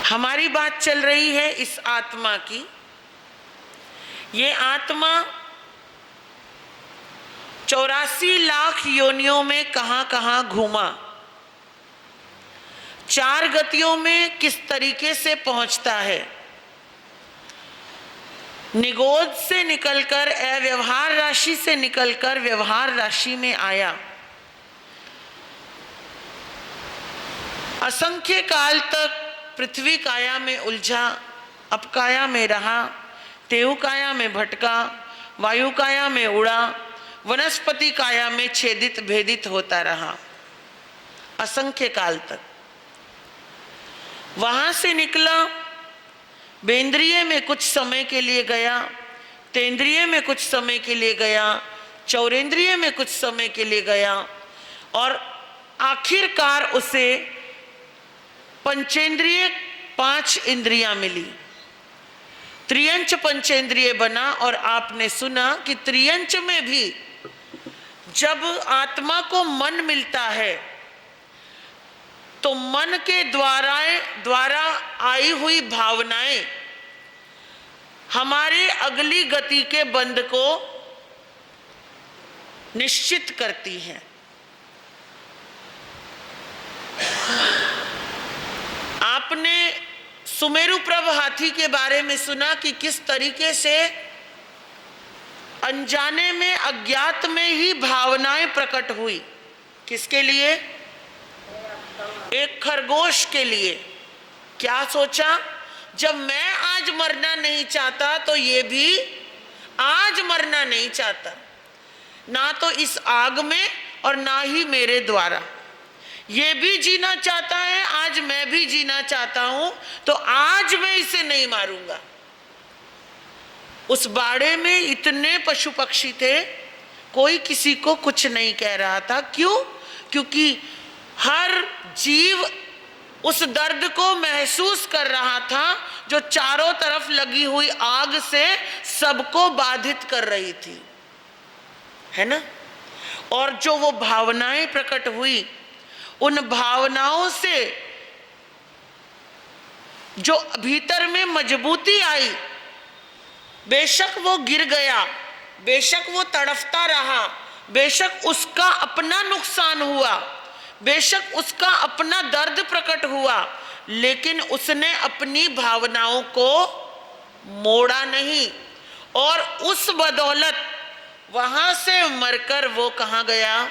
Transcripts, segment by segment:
हमारी बात चल रही है इस आत्मा की। ये आत्मा 84 लाख योनियों में कहां कहां घूमा, 4 गतियों में किस तरीके से पहुंचता है, निगोद से निकलकर अव्यवहार राशि से निकलकर व्यवहार राशि में आया, असंख्य काल तक पृथ्वी काया में उलझा, अपकाया में रहा, तेऊ काया में भटका, वायु काया में उड़ा, वनस्पति काया में छेदित भेदित होता रहा असंख्य काल तक। वहां से निकला, बेंद्रिय में कुछ समय के लिए गया, तेंद्रिय में कुछ समय के लिए गया, चौरेंद्रिय में कुछ समय के लिए गया और आखिरकार उसे पंचेंद्रिय 5 इंद्रियां मिली, त्रियंच पंचेंद्रिय बना। और आपने सुना कि त्रियंच में भी जब आत्मा को मन मिलता है तो मन के द्वारा आई हुई भावनाएं हमारे अगली गति के बंध को निश्चित करती हैं। आपने सुमेरु प्रभ हाथी के बारे में सुना कि किस तरीके से अनजाने में, अज्ञात में ही भावनाएं प्रकट हुई। किसके लिए? एक खरगोश के लिए। क्या सोचा? जब मैं आज मरना नहीं चाहता तो ये भी आज मरना नहीं चाहता, ना तो इस आग में और ना ही मेरे द्वारा। ये भी जीना चाहता है, आज मैं भी जीना चाहता हूं, तो आज मैं इसे नहीं मारूंगा। उस बाड़े में इतने पशु पक्षी थे, कोई किसी को कुछ नहीं कह रहा था। क्यों? क्योंकि हर जीव उस दर्द को महसूस कर रहा था जो चारों तरफ लगी हुई आग से सबको बाधित कर रही थी, है ना। और जो वो भावनाएं प्रकट हुई, उन भावनाओं से जो भीतर में मजबूती आई, बेशक वो गिर गया, बेशक वो तड़फता रहा, बेशक उसका अपना नुकसान हुआ, बेशक उसका अपना दर्द प्रकट हुआ, लेकिन उसने अपनी भावनाओं को मोड़ा नहीं। और उस बदौलत वहां से मरकर वो कहाँ गया?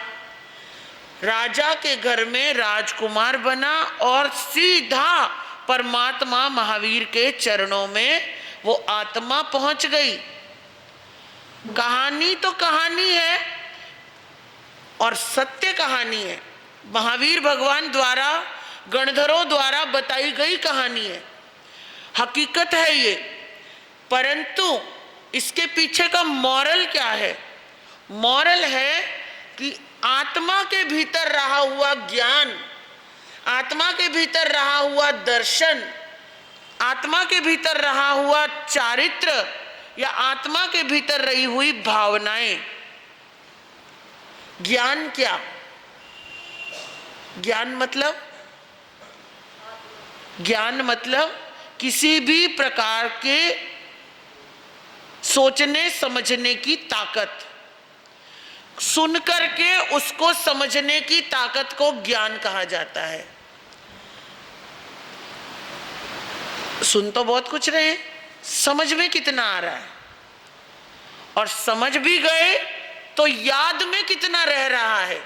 राजा के घर में राजकुमार बना और सीधा परमात्मा महावीर के चरणों में वो आत्मा पहुंच गई। कहानी तो कहानी है और सत्य कहानी है, महावीर भगवान द्वारा, गणधरों द्वारा बताई गई कहानी है, हकीकत है ये। परंतु इसके पीछे का मॉरल क्या है? मॉरल है कि आत्मा के भीतर रहा हुआ ज्ञान, आत्मा के भीतर रहा हुआ दर्शन, आत्मा के भीतर रहा हुआ चारित्र या आत्मा के भीतर रही हुई भावनाएं। ज्ञान क्या? ज्ञान मतलब किसी भी प्रकार के सोचने समझने की ताकत, सुन करके उसको समझने की ताकत को ज्ञान कहा जाता है। सुन तो बहुत कुछ रहे हैं, समझ में कितना आ रहा है, और समझ भी गए तो याद में कितना रह रहा है,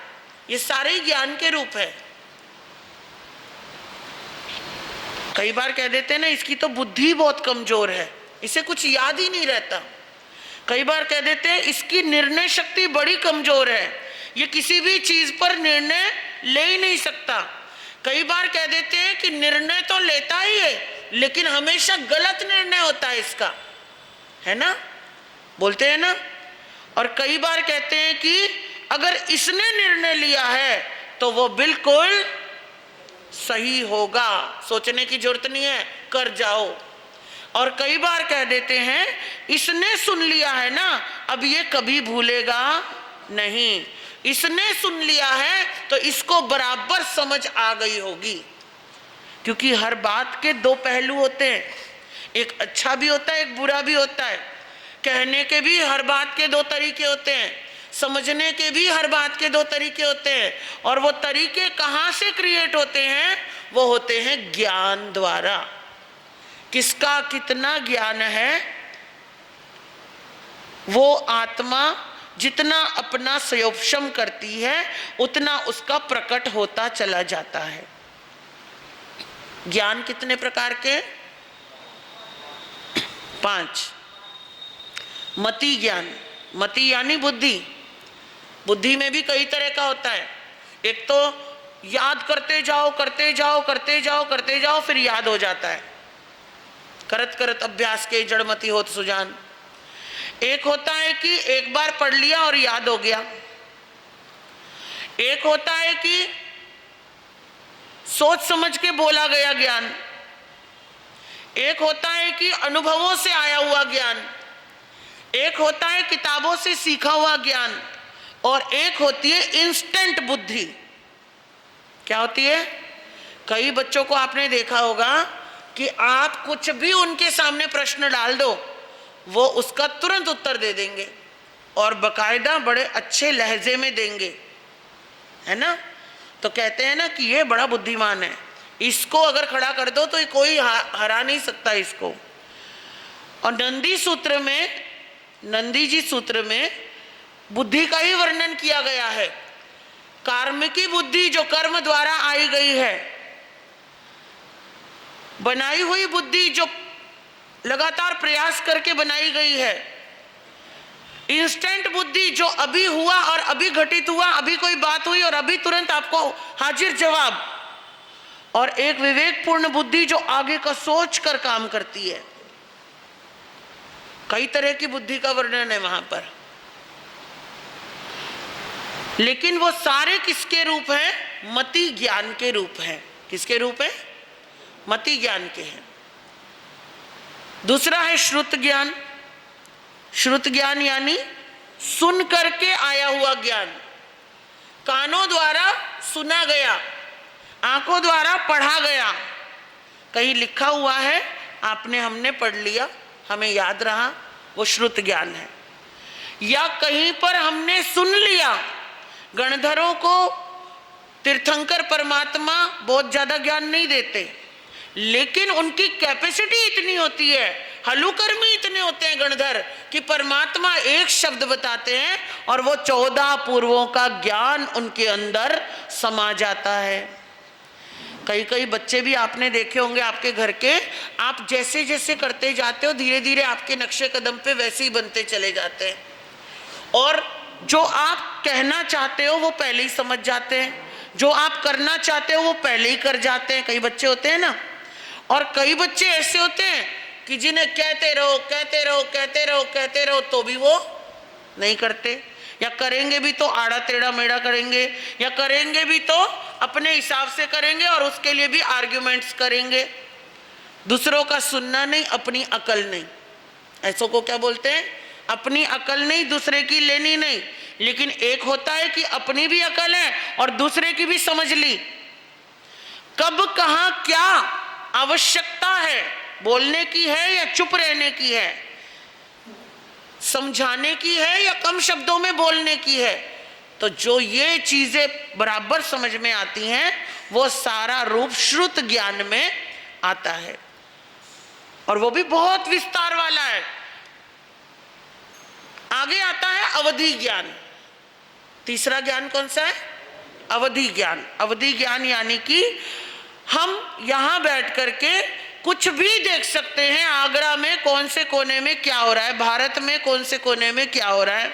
ये सारे ज्ञान के रूप है। कई बार कह देते हैं ना, इसकी तो बुद्धि बहुत कमजोर है, इसे कुछ याद ही नहीं रहता। कई बार कह देते हैं इसकी निर्णय शक्ति बड़ी कमजोर है, ये किसी भी चीज पर निर्णय ले ही नहीं सकता। कई बार कह देते हैं कि निर्णय तो लेता ही है लेकिन हमेशा गलत निर्णय होता है इसका, है ना, बोलते हैं ना। और कई बार कहते हैं कि अगर इसने निर्णय लिया है तो वो बिल्कुल सही होगा, सोचने की जरूरत नहीं है, कर जाओ। और कई बार कह देते हैं इसने सुन लिया है ना, अब ये कभी भूलेगा नहीं, इसने सुन लिया है तो इसको बराबर समझ आ गई होगी। क्योंकि हर बात के दो पहलू होते हैं, एक अच्छा भी होता है, एक बुरा भी होता है। कहने के भी हर बात के दो तरीके होते हैं, समझने के भी हर बात के दो तरीके होते हैं। और वो तरीके कहाँ से क्रिएट होते हैं? वो होते हैं ज्ञान द्वारा। किसका कितना ज्ञान है, वो आत्मा जितना अपना संयोपशम करती है उतना उसका प्रकट होता चला जाता है। ज्ञान कितने प्रकार के? 5। मति ज्ञान, मति यानी बुद्धि। बुद्धि में भी कई तरह का होता है। एक तो याद करते जाओ करते जाओ करते जाओ करते जाओ, फिर याद हो जाता है, करत करत अभ्यास के जड़मति होत सुजान। एक होता है कि एक बार पढ़ लिया और याद हो गया। एक होता है कि सोच समझ के बोला गया ज्ञान। एक होता है कि अनुभवों से आया हुआ ज्ञान। एक होता है किताबों से सीखा हुआ ज्ञान। और एक होती है इंस्टेंट बुद्धि। क्या होती है? कई बच्चों को आपने देखा होगा कि आप कुछ भी उनके सामने प्रश्न डाल दो, वो उसका तुरंत उत्तर दे देंगे और बकायदा बड़े अच्छे लहजे में देंगे, है ना? तो कहते हैं ना कि ये बड़ा बुद्धिमान है, इसको अगर खड़ा कर दो तो कोई हरा नहीं सकता इसको। और नंदी सूत्र में, नंदी जी सूत्र में बुद्धि का ही वर्णन किया गया है। कार्मिकी बुद्धि जो कर्म द्वारा आई गई है, बनाई हुई बुद्धि जो लगातार प्रयास करके बनाई गई है, इंस्टेंट बुद्धि जो अभी हुआ और अभी घटित हुआ, अभी कोई बात हुई और अभी तुरंत आपको हाजिर जवाब, और एक विवेकपूर्ण बुद्धि जो आगे का सोच कर काम करती है। कई तरह की बुद्धि का वर्णन है वहां पर, लेकिन वो सारे किसके रूप हैं? मति ज्ञान के रूप हैं। किसके रूप है? मति ज्ञान के हैं। दूसरा है श्रुत ज्ञान। श्रुत ज्ञान यानी सुन करके आया हुआ ज्ञान, कानों द्वारा सुना गया, आंखों द्वारा पढ़ा गया, कहीं लिखा हुआ है, आपने हमने पढ़ लिया, हमें याद रहा, वो श्रुत ज्ञान है। या कहीं पर हमने सुन लिया। गणधरों को तीर्थंकर परमात्मा बहुत ज्यादा ज्ञान नहीं देते, लेकिन उनकी कैपेसिटी इतनी होती है, हलुकर्मी इतने होते हैं गणधर कि परमात्मा एक शब्द बताते हैं और वो 14 पूर्वों का ज्ञान उनके अंदर समा जाता है। कई कई बच्चे भी आपने देखे होंगे आपके घर के, आप जैसे जैसे करते जाते हो धीरे धीरे आपके नक्शे कदम पे वैसे ही बनते चले जाते हैं, और जो आप कहना चाहते हो वो पहले ही समझ जाते हैं, जो आप करना चाहते हो वो पहले ही कर जाते हैं। कई बच्चे होते हैं ना, और कई बच्चे ऐसे होते हैं कि जिन्हें कहते रहो कहते रहो कहते रहो कहते रहो तो भी वो नहीं करते, या करेंगे भी तो आड़ा टेढ़ा मेढ़ा करेंगे, या करेंगे भी तो अपने हिसाब से करेंगे और उसके लिए भी आर्ग्यूमेंट्स करेंगे। दूसरों का सुनना नहीं, अपनी अकल नहीं। ऐसों को क्या बोलते हैं? अपनी अकल नहीं, दूसरे की लेनी नहीं। लेकिन एक होता है कि अपनी भी अकल है और दूसरे की भी समझ ली, कब कहाँ क्या आवश्यकता है, बोलने की है या चुप रहने की है, समझाने की है या कम शब्दों में बोलने की है। तो जो ये चीजें बराबर समझ में आती हैं वो सारा रूप श्रुत ज्ञान में आता है, और वो भी बहुत विस्तार वाला है। आगे आता है अवधि ज्ञान। तीसरा ज्ञान कौन सा है? अवधि ज्ञान। अवधि ज्ञान यानी कि हम यहां बैठ करके कुछ भी देख सकते हैं, आगरा में कौन से कोने में क्या हो रहा है, भारत में कौन से कोने में क्या हो रहा है,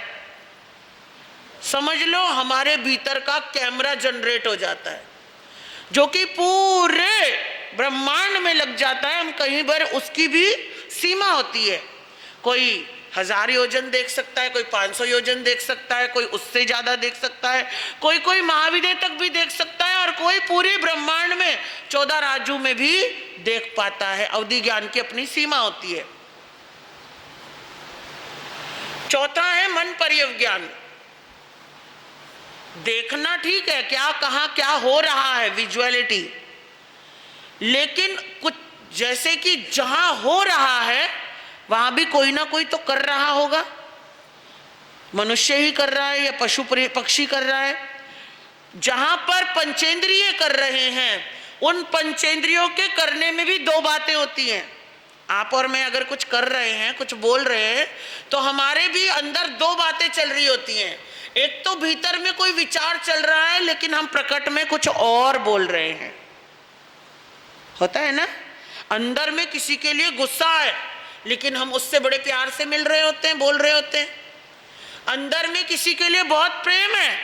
समझ लो हमारे भीतर का कैमरा जनरेट हो जाता है, जो कि पूरे ब्रह्मांड में लग जाता है। हम कहीं पर, उसकी भी सीमा होती है, कोई 1000 योजन देख सकता है, कोई 500 योजन देख सकता है, कोई उससे ज्यादा देख सकता है, कोई महाविद्य तक भी देख सकता है, और कोई पूरे ब्रह्मांड में 14 राज्यों में भी देख पाता है। अवधि ज्ञान की अपनी सीमा होती है। चौथा है मन पर्यवज्ञान। देखना ठीक है, क्या कहां क्या हो रहा है, विजुअलिटी, लेकिन कुछ जैसे कि जहां हो रहा है वहां भी कोई ना कोई तो कर रहा होगा, मनुष्य ही कर रहा है या पशु पक्षी कर रहा है। जहां पर पंचेंद्रिय कर रहे हैं, उन पंचेंद्रियों के करने में भी दो बातें होती हैं। आप और मैं अगर कुछ कर रहे हैं, कुछ बोल रहे हैं, तो हमारे भी अंदर दो बातें चल रही होती हैं। एक तो भीतर में कोई विचार चल रहा है, लेकिन हम प्रकट में कुछ और बोल रहे हैं, होता है ना। अंदर में किसी के लिए गुस्सा है, लेकिन हम उससे बड़े प्यार से मिल रहे होते हैं, बोल रहे होते हैं। अंदर में किसी के लिए बहुत प्रेम है,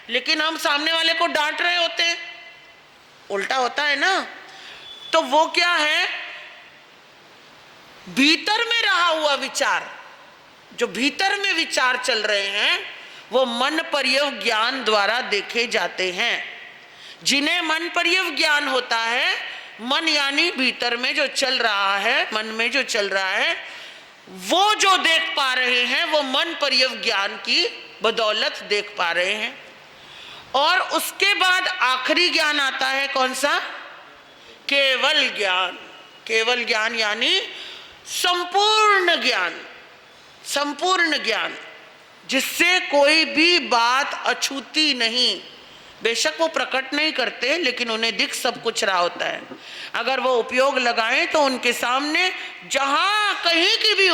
लेकिन हम सामने वाले को डांट रहे होते हैं, उल्टा होता है ना। तो वो क्या है, भीतर में रहा हुआ विचार, जो भीतर में विचार चल रहे हैं, वो मन पर्यव ज्ञान द्वारा देखे जाते हैं। जिन्हें मन पर्यव ज्ञान होता है, मन यानी भीतर में जो चल रहा है, मन में जो चल रहा है, वो जो देख पा रहे हैं, वो मन पर्यव ज्ञान की बदौलत देख पा रहे हैं। और उसके बाद आखिरी ज्ञान आता है, कौन सा? केवल ज्ञान। केवल ज्ञान यानी संपूर्ण ज्ञान, संपूर्ण ज्ञान, जिससे कोई भी बात अछूती नहीं। बेशक वो प्रकट नहीं करते, लेकिन उन्हें दिख सब कुछ रहा होता है। अगर वो उपयोग लगाएं तो उनके सामने जहां कहीं की भी,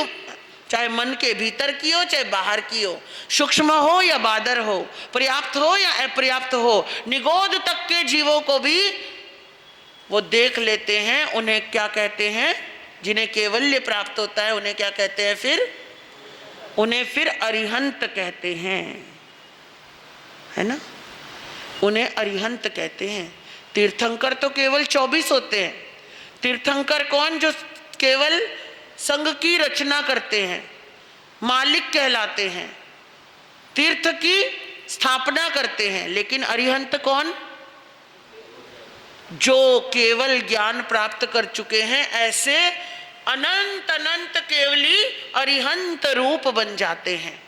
चाहे मन के भीतर की हो चाहे बाहर की हो, सूक्ष्म हो या बादर हो, पर्याप्त हो या अपर्याप्त हो, निगोद तक के जीवों को भी वो देख लेते हैं। उन्हें क्या कहते हैं? जिन्हें केवल्य प्राप्त होता है उन्हें क्या कहते हैं? फिर उन्हें फिर अरिहंत कहते हैं, है ना। उन्हें अरिहंत कहते हैं। तीर्थंकर तो केवल 24 होते हैं। तीर्थंकर कौन? जो केवल संघ की रचना करते हैं, मालिक कहलाते हैं, तीर्थ की स्थापना करते हैं। लेकिन अरिहंत कौन? जो केवल ज्ञान प्राप्त कर चुके हैं, ऐसे अनंत अनंत केवली अरिहंत रूप बन जाते हैं।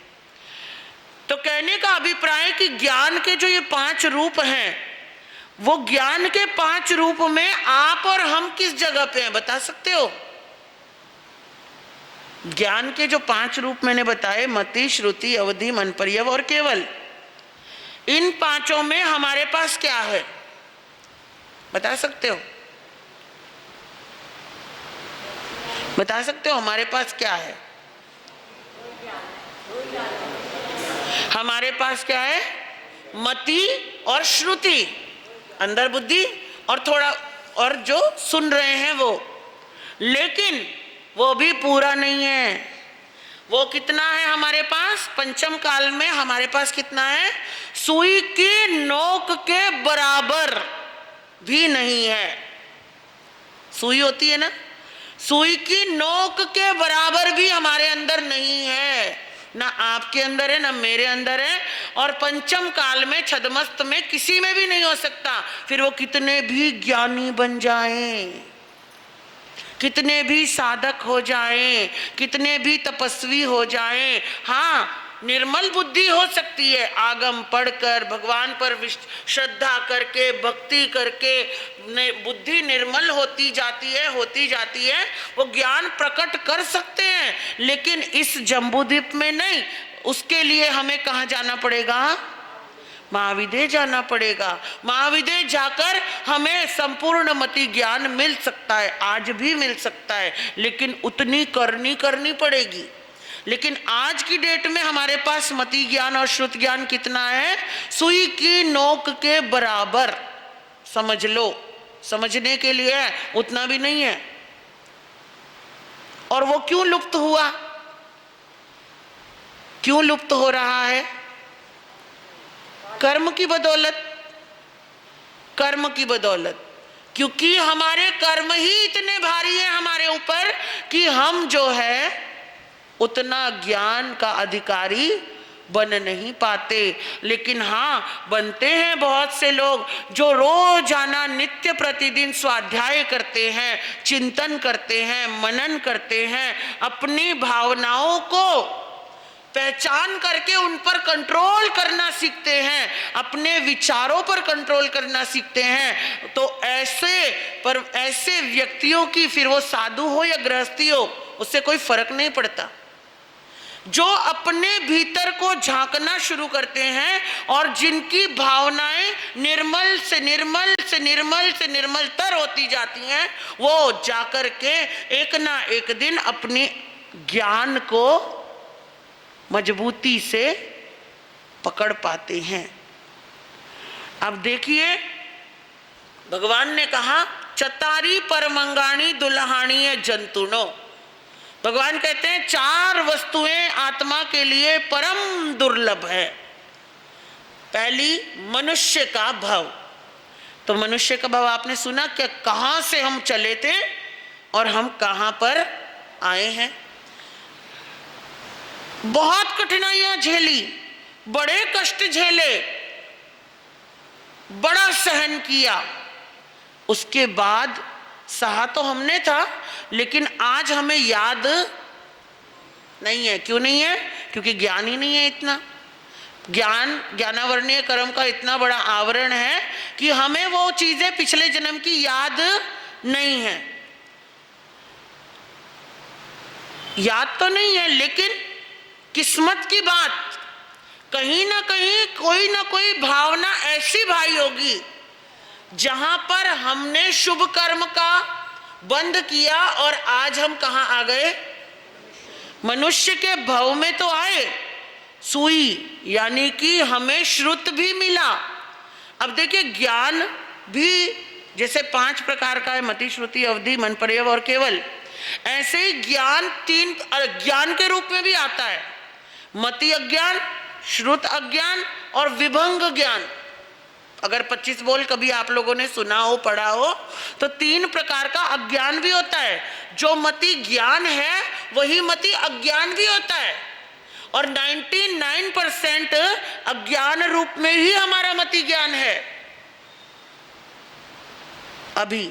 तो कहने का अभिप्राय कि ज्ञान के जो ये 5 रूप हैं, वो ज्ञान के 5 रूप में आप और हम किस जगह पे हैं, बता सकते हो? ज्ञान के जो 5 रूप मैंने बताए, मति, श्रुति, अवधि, मन पर्यव और केवल, इन 5 में हमारे पास क्या है, बता सकते हो? बता सकते हो हमारे पास क्या है? हमारे पास क्या है? मति और श्रुति, अंदर बुद्धि, और थोड़ा और जो सुन रहे हैं वो। लेकिन वो भी पूरा नहीं है। वो कितना है हमारे पास? पंचम काल में हमारे पास कितना है? सुई की नोक के बराबर भी नहीं है। सुई होती है ना, सुई की नोक के बराबर भी हमारे अंदर नहीं है। ना आपके अंदर है, ना मेरे अंदर है, और पंचम काल में छदमस्त में किसी में भी नहीं हो सकता। फिर वो कितने भी ज्ञानी बन जाएं, कितने भी साधक हो जाएं, कितने भी तपस्वी हो जाएं, हाँ निर्मल बुद्धि हो सकती है। आगम पढ़कर, भगवान पर श्रद्धा करके, भक्ति करके बुद्धि निर्मल होती जाती है, होती जाती है। वो ज्ञान प्रकट कर सकते हैं, लेकिन इस जम्बूद्वीप में नहीं। उसके लिए हमें कहाँ जाना पड़ेगा? महाविद्य जाना पड़ेगा। महाविद्य जाकर हमें संपूर्ण मति ज्ञान मिल सकता है, आज भी मिल सकता है, लेकिन उतनी करनी पड़ेगी। लेकिन आज की डेट में हमारे पास मति ज्ञान और श्रुत ज्ञान कितना है? सुई की नोक के बराबर, समझ लो, समझने के लिए है, उतना भी नहीं है। और वो क्यों लुप्त हुआ? क्यों लुप्त हो रहा है? कर्म की बदौलत, कर्म की बदौलत। क्योंकि हमारे कर्म ही इतने भारी है हमारे ऊपर कि हम जो है उतना ज्ञान का अधिकारी बन नहीं पाते। लेकिन हाँ, बनते हैं बहुत से लोग जो रोजाना नित्य प्रतिदिन स्वाध्याय करते हैं, चिंतन करते हैं, मनन करते हैं, अपनी भावनाओं को पहचान करके उन पर कंट्रोल करना सीखते हैं, अपने विचारों पर कंट्रोल करना सीखते हैं, तो ऐसे व्यक्तियों की, फिर वो साधु हो या गृहस्थी हो, उससे कोई फर्क नहीं पड़ता। जो अपने भीतर को झांकना शुरू करते हैं और जिनकी भावनाएं निर्मल से निर्मल से निर्मल से निर्मलतर होती जाती हैं, वो जाकर के एक ना एक दिन अपने ज्ञान को मजबूती से पकड़ पाते हैं। अब देखिए, भगवान ने कहा चतारी परमंगाणी दुल्हाणी जंतुनो। भगवान कहते हैं 4 वस्तुएं आत्मा के लिए परम दुर्लभ है। पहली, मनुष्य का भव। तो मनुष्य का भव आपने सुना कि कहां से हम चले थे और हम कहां पर आए हैं। बहुत कठिनाइयां झेली, बड़े कष्ट झेले, बड़ा सहन किया, उसके बाद सहा तो हमने था, लेकिन आज हमें याद नहीं है। क्यों नहीं है? क्योंकि ज्ञान ही नहीं है इतना। ज्ञानावरणीय कर्म का इतना बड़ा आवरण है कि हमें वो चीजें पिछले जन्म की याद नहीं है। याद तो नहीं है, लेकिन किस्मत की बात, कहीं ना कहीं कोई ना कोई भावना ऐसी भाई होगी जहां पर हमने शुभ कर्म का बंद किया और आज हम कहां आ गए? मनुष्य के भव में तो आए, सुई यानी कि हमें श्रुत भी मिला। अब देखिए, ज्ञान भी जैसे 5 प्रकार का है, मति, श्रुति, अवधि, मन, पर्यव और केवल, ऐसे ही ज्ञान 3 ज्ञान के रूप में भी आता है। मति अज्ञान, श्रुत अज्ञान और विभंग ज्ञान। अगर 25 बोल कभी आप लोगों ने सुना हो, पढ़ा हो, तो 3 प्रकार का अज्ञान भी होता है। जो मति ज्ञान है वही मति अज्ञान भी होता है, और 99% अज्ञान रूप में ही हमारा मति ज्ञान है। अभी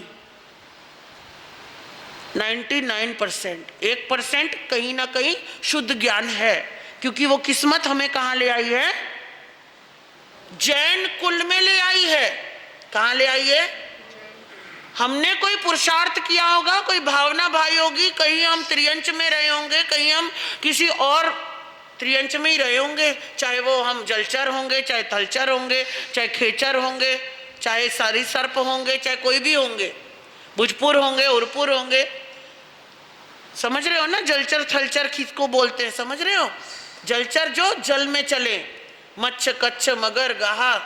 99%, 1% कहीं ना कहीं शुद्ध ज्ञान है, क्योंकि वो किस्मत हमें कहां ले आई है? जैन कुल में ले आई है। कहां ले आई है? हमने कोई पुरुषार्थ किया होगा, कोई भावना भाई होगी, कहीं हम त्रियंच में रहे होंगे, कहीं हम किसी और त्रियंच में ही रहे होंगे, चाहे वो हम जलचर होंगे, चाहे थलचर होंगे, चाहे खेचर होंगे, चाहे सारी सर्प होंगे, चाहे कोई भी होंगे, भुजपुर होंगे, उरपुर होंगे। समझ रहे हो ना? जलचर थलचर किसको बोलते हैं, समझ रहे हो? जलचर जो जल में चले, मच्छ, कच्छ, मगर, गाहा।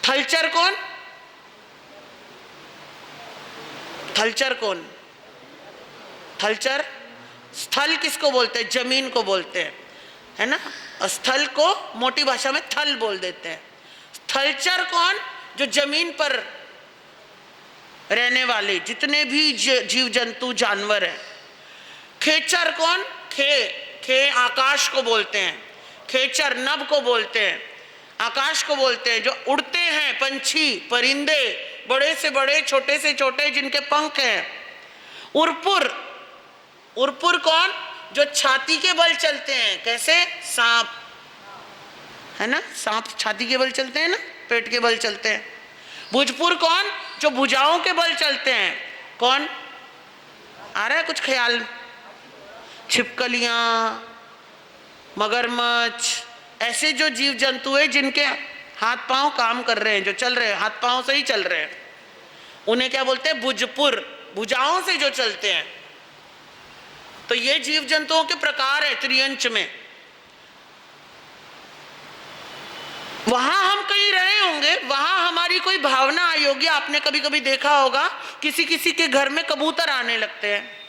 थलचर कौन? थलचर कौन? थलचर स्थल किसको बोलते हैं? जमीन को बोलते हैं, है ना? स्थल को मोटी भाषा में थल बोल देते हैं। थलचर कौन? जो जमीन पर रहने वाले जितने भी जीव जंतु जानवर हैं। खेचर कौन? खे आकाश को बोलते हैं, खेचर नभ को बोलते हैं, आकाश को बोलते हैं। जो उड़ते हैं पंछी, परिंदे, बड़े से बड़े, छोटे से छोटे, जिनके पंख हैं। उरपुर कौन? जो छाती के बल चलते हैं। कैसे? सांप, है ना? सांप छाती के बल चलते हैं ना, पेट के बल चलते हैं। भुजपुर कौन? जो भुजाओं के बल चलते हैं। कौन? आ रहा है कुछ ख्याल? छिपकलियां, मगरमच्छ, ऐसे जो जीव जंतु है जिनके हाथ पांव काम कर रहे हैं, जो चल रहे हैं, हाथ पांव से ही चल रहे हैं, उन्हें क्या बोलते हैं? भुजपुर, भुजाओं से जो चलते हैं। तो ये जीव जंतुओं के प्रकार है त्रियंच में। वहां हम कहीं रहे होंगे, वहां हमारी कोई भावना आई होगी। आपने कभी कभी देखा होगा किसी किसी के घर में कबूतर आने लगते हैं।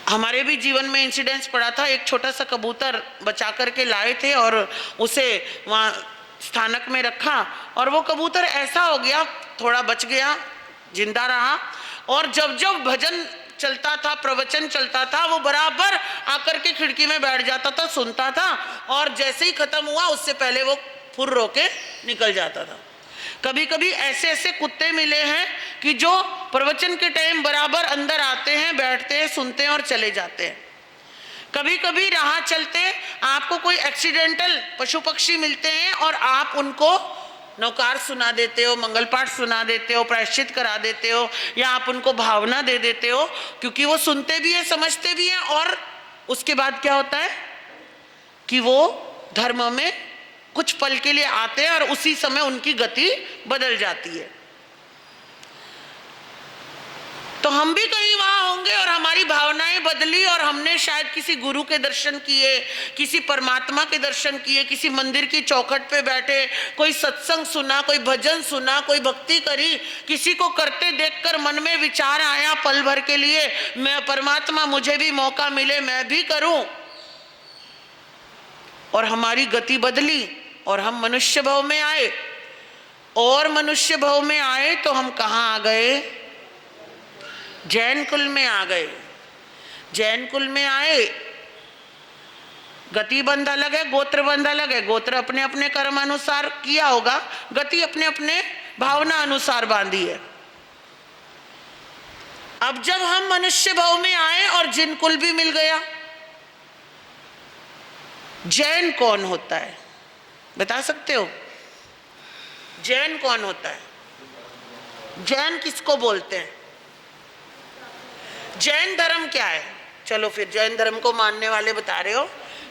हमारे भी जीवन में इंसिडेंस पड़ा था। एक छोटा सा कबूतर बचा करके लाए थे और उसे वहाँ स्थानक में रखा, और वो कबूतर ऐसा हो गया, थोड़ा बच गया, जिंदा रहा, और जब जब भजन चलता था, प्रवचन चलता था, वो बराबर आकर के खिड़की में बैठ जाता था, सुनता था, और जैसे ही खत्म हुआ उससे पहले वो फुर्र होके निकल जाता था। कभी कभी ऐसे ऐसे कुत्ते मिले हैं कि जो प्रवचन के टाइम बराबर अंदर आते हैं, बैठते हैं, सुनते हैं और चले जाते हैं। कभी कभी राह चलते आपको कोई एक्सीडेंटल पशु पक्षी मिलते हैं और आप उनको नौकार सुना देते हो, मंगल पाठ सुना देते हो, प्रायश्चित करा देते हो, या आप उनको भावना दे देते हो, क्योंकि वो सुनते भी है, समझते भी हैं। और उसके बाद क्या होता है कि वो धर्म में कुछ पल के लिए आते हैं और उसी समय उनकी गति बदल जाती है। तो हम भी कहीं वहां होंगे और हमारी भावनाएं बदली और हमने शायद किसी गुरु के दर्शन किए, किसी परमात्मा के दर्शन किए, किसी मंदिर की चौखट पे बैठे कोई सत्संग सुना, कोई भजन सुना, कोई भक्ति करी, किसी को करते देखकर मन में विचार आया पल भर के लिए, मैं परमात्मा मुझे भी मौका मिले मैं भी करूं, और हमारी गति बदली और हम मनुष्य भाव में आए। और मनुष्य भाव में आए तो हम कहाँ आ गए? जैन कुल में आ गए। जैन कुल में आए, गति बंध अलग है, गोत्र बंध अलग है। गोत्र अपने अपने कर्म अनुसार किया होगा, गति अपने अपने भावना अनुसार बांधी है। अब जब हम मनुष्य भाव में आए और जिन कुल भी मिल गया, जैन कौन होता है बता सकते हो? जैन कौन होता है? जैन किसको बोलते हैं? जैन धर्म क्या है? चलो फिर जैन धर्म को मानने वाले बता रहे हो,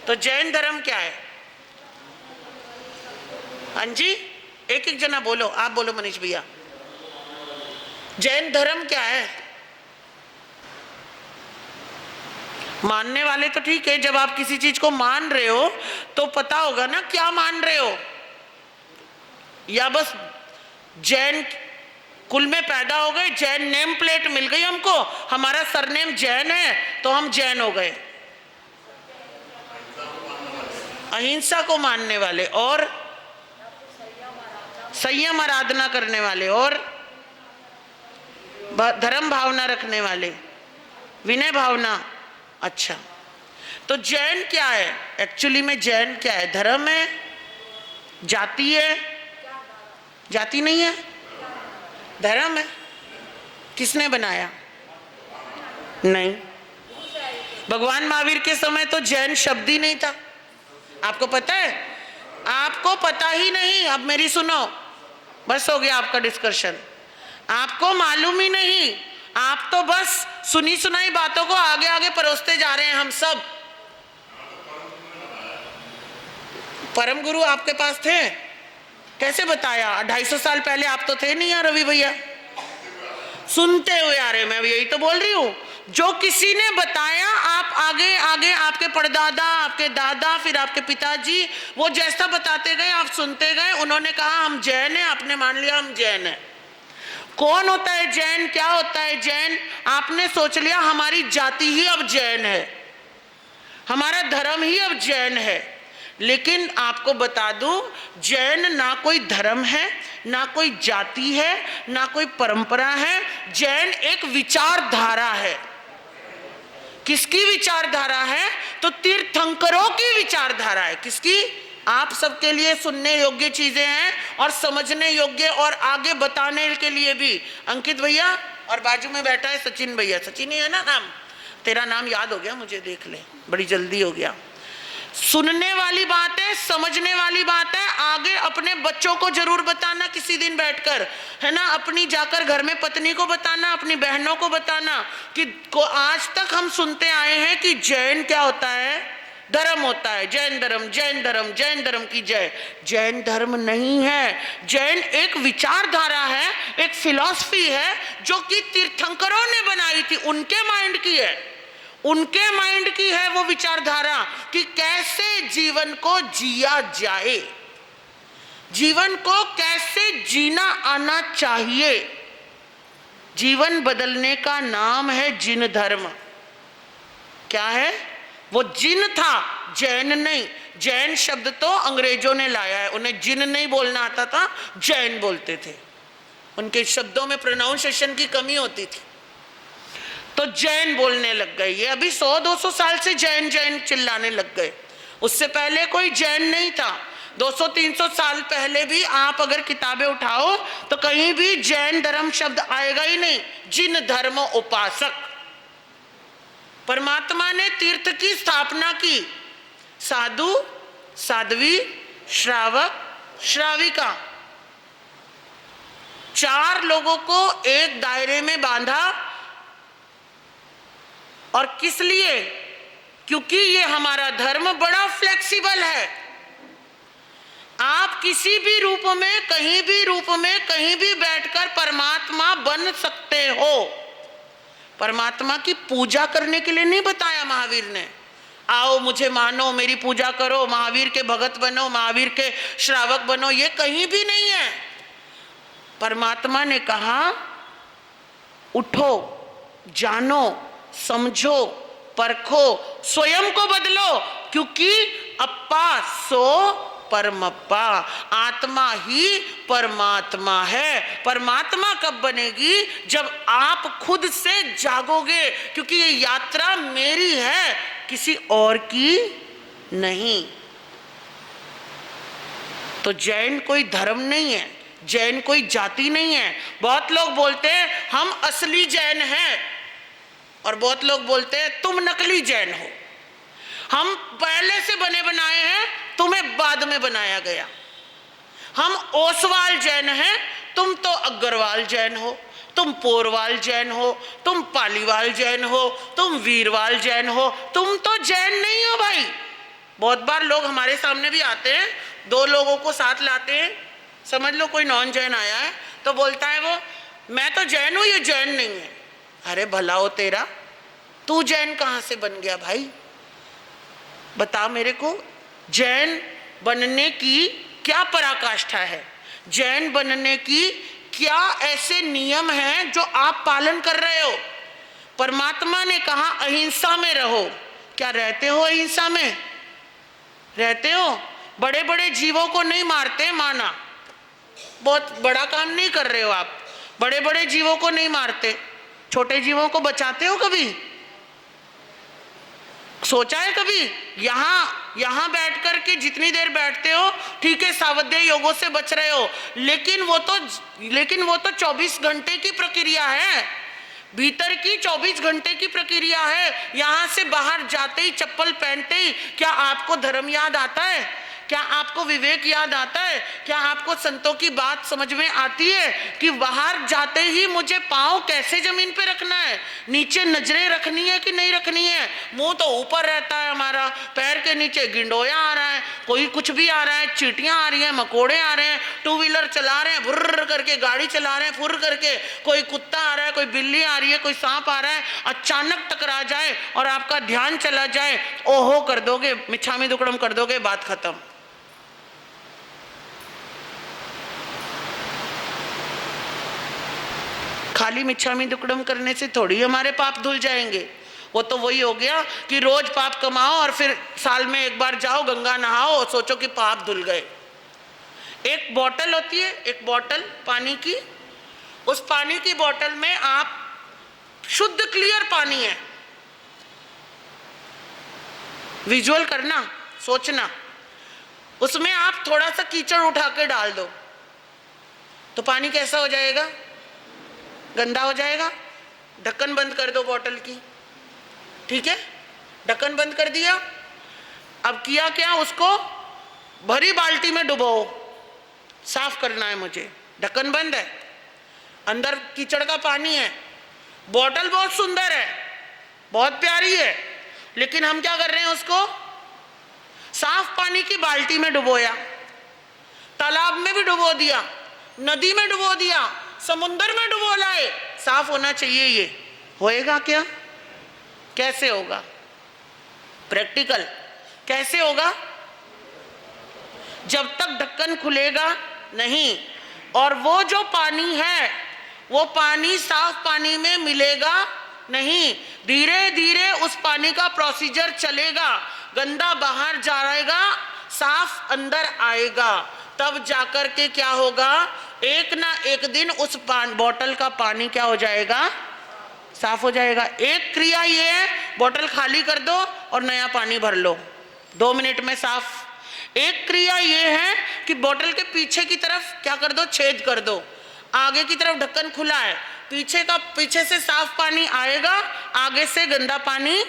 तो जैन धर्म क्या है? हाँ जी, एक एक जना बोलो। आप बोलो मनीष भैया, जैन धर्म क्या है? मानने वाले तो ठीक है, जब आप किसी चीज को मान रहे हो तो पता होगा ना क्या मान रहे हो। या बस जैन कुल में पैदा हो गए, जैन नेम प्लेट मिल गई हमको, हमारा सरनेम जैन है तो हम जैन हो गए। अहिंसा को मानने वाले और संयम आराधना करने वाले और धर्म भावना रखने वाले, विनय भावना। अच्छा, तो जैन क्या है? एक्चुअली में जैन क्या है? धर्म है? जाति है? जाति नहीं है, धर्म है। किसने बनाया? नहीं, भगवान महावीर के समय तो जैन शब्द ही नहीं था। आपको पता है? आपको पता ही नहीं। अब मेरी सुनो, बस हो गया आपका डिस्कशन। आपको मालूम ही नहीं, आप तो बस सुनी सुनाई बातों को आगे आगे परोसते जा रहे हैं। हम सब परम गुरु आपके पास थे, कैसे बताया? 250 साल पहले आप तो थे नहीं यार रवि भैया, सुनते हुए आ रहे। मैं यही तो बोल रही हूँ, जो किसी ने बताया आप आगे आगे, आपके परदादा, आपके दादा, फिर आपके पिताजी, वो जैसा बताते गए आप सुनते गए। उन्होंने कहा हम जैन हैं, आपने मान लिया हम जैन हैं। कौन होता है जैन? क्या होता है जैन? आपने सोच लिया हमारी जाति ही अब जैन है, हमारा धर्म ही अब जैन है। लेकिन आपको बता दूं, जैन ना कोई धर्म है, ना कोई जाति है, ना कोई परंपरा है। जैन एक विचारधारा है। किसकी विचारधारा है? तो तीर्थंकरों की विचारधारा है। किसकी? आप सबके लिए सुनने योग्य चीजें हैं और समझने योग्य और आगे बताने के लिए भी। अंकित भैया और बाजू में बैठा है सचिन भैया, सचिन ही है ना नाम? तेरा नाम याद हो गया मुझे, देख ले, बड़ी जल्दी हो गया। सुनने वाली बात है, समझने वाली बात है। आगे अपने बच्चों को जरूर बताना किसी दिन बैठकर, है ना, अपनी जाकर घर में पत्नी को बताना, अपनी बहनों को बताना कि आज तक हम सुनते आए हैं कि जैन क्या होता है? धर्म होता है, जैन धर्म, जैन धर्म, जैन धर्म की जय। जैन धर्म नहीं है, जैन एक विचारधारा है, एक फिलॉसफी है जो कि तीर्थंकरों ने बनाई थी, उनके माइंड की है, उनके माइंड की है वो विचारधारा कि कैसे जीवन को जिया जाए, जीवन को कैसे जीना आना चाहिए। जीवन बदलने का नाम है जिन धर्म। क्या है वो? जिन था, जैन नहीं। जैन शब्द तो अंग्रेजों ने लाया है, उन्हें जिन नहीं बोलना आता था, जैन बोलते थे। उनके शब्दों में प्रोनाउंसिएशन की कमी होती थी तो जैन बोलने लग गए। ये अभी 100-200 साल से जैन जैन चिल्लाने लग गए, उससे पहले कोई जैन नहीं था। 200-300 साल पहले भी आप अगर किताबें उठाओ तो कहीं भी जैन धर्म शब्द आएगा ही नहीं। जिन धर्म उपासक, परमात्मा ने तीर्थ की स्थापना की। साधु, साध्वी, श्रावक, श्राविका, 4 लोगों को एक दायरे में बांधा। और किस लिए? क्योंकि ये हमारा धर्म बड़ा फ्लेक्सिबल है। आप किसी भी रूप में, कहीं भी रूप में, कहीं भी बैठकर परमात्मा बन सकते हो। परमात्मा की पूजा करने के लिए नहीं बताया महावीर ने, आओ मुझे मानो, मेरी पूजा करो, महावीर के भगत बनो, महावीर के श्रावक बनो, ये कहीं भी नहीं है। परमात्मा ने कहा उठो, जानो, समझो, परखो, स्वयं को बदलो, क्योंकि अप्पा सो परमप्पा, आत्मा ही परमात्मा है। परमात्मा कब बनेगी? जब आप खुद से जागोगे, क्योंकि ये यात्रा मेरी है, किसी और की नहीं। तो जैन कोई धर्म नहीं है, जैन कोई जाति नहीं है। बहुत लोग बोलते हैं हम असली जैन हैं, और बहुत लोग बोलते हैं तुम नकली जैन हो। हम पहले से बने बनाए हैं, तुम्हें बाद में बनाया गया। हम ओसवाल जैन हैं, तुम तो अग्रवाल जैन हो, तुम पोरवाल जैन हो, तुम पालीवाल जैन हो, तुम वीरवाल जैन हो, तुम तो जैन नहीं हो भाई। बहुत बार लोग हमारे सामने भी आते हैं, 2 लोगों को साथ लाते हैं, समझ लो कोई नॉन जैन आया है, तो बोलता है वो मैं तो जैन हूं, ये जैन नहीं है। अरे भला हो तेरा, तू जैन कहां से बन गया भाई? बता मेरे को, जैन बनने की क्या पराकाष्ठा है? जैन बनने की क्या ऐसे नियम हैं जो आप पालन कर रहे हो? परमात्मा ने कहा अहिंसा में रहो। क्या रहते हो अहिंसा में? रहते हो? बड़े बड़े जीवों को नहीं मारते, माना बहुत बड़ा काम नहीं कर रहे हो आप, बड़े बड़े जीवों को नहीं मारते, छोटे जीवों को बचाते हो? कभी सोचा है कभी? यहां बैठ कर के जितनी देर बैठते हो ठीक है, सावध्य योगों से बच रहे हो, लेकिन वो तो 24 घंटे की प्रक्रिया है, भीतर की 24 घंटे की प्रक्रिया है। यहां से बाहर जाते ही, चप्पल पहनते ही, क्या आपको धर्म याद आता है? क्या आपको विवेक याद आता है? क्या आपको संतों की बात समझ में आती है कि बाहर जाते ही मुझे पाँव कैसे जमीन पे रखना है, नीचे नजरें रखनी है कि नहीं रखनी है? मुंह तो ऊपर रहता है हमारा, पैर के नीचे गिंडोया आ रहा है, कोई कुछ भी आ रहा है, चींटियां आ रही हैं, मकोड़े आ रहे हैं, 2 व्हीलर चला रहे हैं, भुर्र करके गाड़ी चला रहे हैं, फुर्र करके, कोई कुत्ता आ रहा है, कोई बिल्ली आ रही है, कोई सांप आ रहा है, अचानक टकरा जाए और आपका ध्यान चला जाए, ओहो कर दोगे, मिच्छामी दुक्कड़म कर दोगे, बात खत्म। खाली मिच्छामी दुक्कड़म करने से थोड़ी हमारे पाप धुल जाएंगे। वो तो वही हो गया कि रोज पाप कमाओ और फिर साल में एक बार जाओ गंगा नहाओ और सोचो कि पाप धुल गए। एक बोतल होती है, एक बोतल पानी की, उस पानी की बोतल में आप शुद्ध क्लियर पानी है, विजुअल करना, सोचना, उसमें आप थोड़ा सा कीचड़ उठा के डाल दो तो पानी कैसा हो जाएगा? गंदा हो जाएगा। ढक्कन बंद कर दो बोतल की, ठीक है, ढक्कन बंद कर दिया। अब किया क्या? उसको भरी बाल्टी में डुबोओ, साफ करना है मुझे, ढक्कन बंद है, अंदर कीचड़ का पानी है, बोतल बहुत सुंदर है, बहुत प्यारी है, लेकिन हम क्या कर रहे हैं? उसको साफ पानी की बाल्टी में डुबोया, तालाब में भी डुबो दिया, नदी में डुबो दिया, समुद्र में डुबो लाए, साफ होना चाहिए, ये होएगा क्या? कैसे होगा? प्रैक्टिकल कैसे होगा? जब तक ढक्कन खुलेगा नहीं, और वो जो पानी है वो पानी साफ पानी में मिलेगा नहीं, धीरे धीरे उस पानी का प्रोसीजर चलेगा, गंदा बाहर जाएगा, साफ अंदर आएगा, तब जाकर के क्या होगा? एक ना एक दिन उस बोतल का पानी क्या हो जाएगा? साफ हो जाएगा। एक क्रिया ये है, बोतल खाली कर दो और नया पानी भर लो, 2 मिनट में साफ। एक क्रिया ये है कि बोतल के पीछे की तरफ क्या कर दो? छेद कर दो, आगे की तरफ ढक्कन खुला है, पीछे से साफ पानी आएगा, आगे से गंदा पानी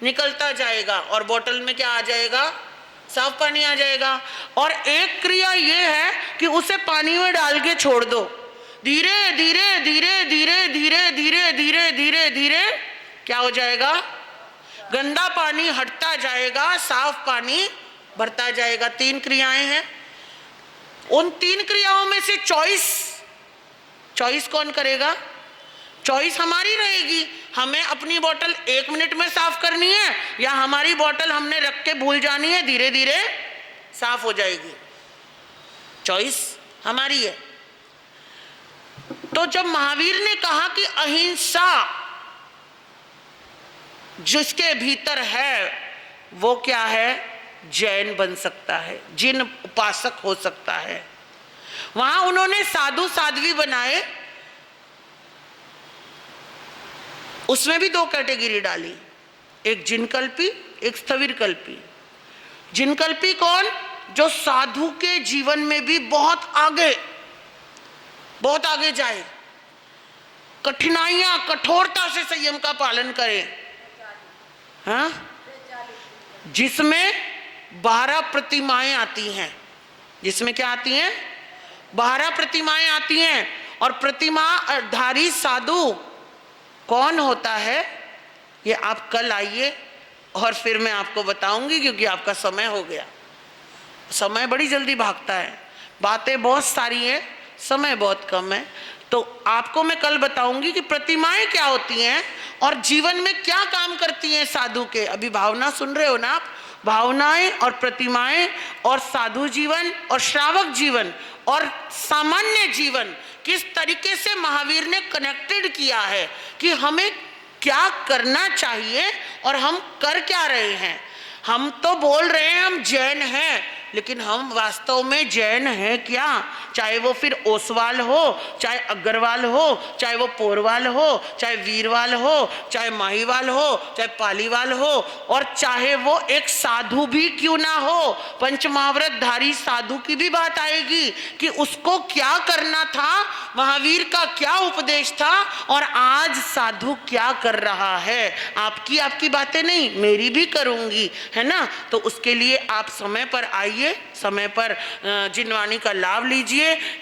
निकलता जाएगा और बोतल में क्या आ जाएगा, साफ पानी आ जाएगा। और एक क्रिया ये है कि उसे पानी में डाल के छोड़ दो, धीरे धीरे धीरे धीरे धीरे धीरे धीरे धीरे धीरे क्या हो जाएगा, गंदा पानी हटता जाएगा, साफ पानी भरता जाएगा। 3 क्रियाएं हैं। उन 3 क्रियाओं में से चॉइस कौन करेगा? चॉइस हमारी रहेगी। हमें अपनी बोतल 1 मिनट में साफ करनी है या हमारी बोतल हमने रख के भूल जानी है, धीरे धीरे साफ हो जाएगी। चॉइस हमारी है। तो जब महावीर ने कहा कि अहिंसा जिसके भीतर है वो क्या है, जैन बन सकता है, जिन उपासक हो सकता है। वहां उन्होंने साधु साध्वी बनाए, उसमें भी 2 कैटेगरी डाली, एक जिनकल्पी, एक स्थविरकल्पी। जिनकल्पी कौन? जो साधु के जीवन में भी बहुत आगे जाए, कठिनाइयां, कठोरता से संयम का पालन करे, हाँ, जिसमें 12 प्रतिमाएं आती हैं। जिसमें क्या आती हैं? 12 प्रतिमाएं आती हैं। और प्रतिमाधारी साधु कौन होता है ये आप कल आइए और फिर मैं आपको बताऊंगी, क्योंकि आपका समय हो गया। समय बड़ी जल्दी भागता है, बातें बहुत सारी हैं, समय बहुत कम है। तो आपको मैं कल बताऊंगी कि प्रतिमाएं क्या होती हैं और जीवन में क्या काम करती हैं साधु के। अभी भावना सुन रहे हो ना आप? भावनाएं और प्रतिमाएं और साधु जीवन और श्रावक जीवन और सामान्य जीवन किस तरीके से महावीर ने कनेक्टेड किया है कि हमें क्या करना चाहिए और हम कर क्या रहे हैं। हम तो बोल रहे हैं हम जैन हैं, लेकिन हम वास्तव में जैन हैं क्या? चाहे वो फिर ओसवाल हो, चाहे अग्रवाल हो, चाहे वो पोरवाल हो, चाहे वीरवाल हो, चाहे माहीवाल हो, चाहे पालीवाल हो, और चाहे वो एक साधु भी क्यों ना हो, पंचमहाव्रतधारी साधु की भी बात आएगी कि उसको क्या करना था, महावीर का क्या उपदेश था और आज साधु क्या कर रहा है। आपकी बातें नहीं, मेरी भी करूंगी, है ना। तो उसके लिए आप समय पर आइए, समय पर जिनवाणी का लाभ लीजिए।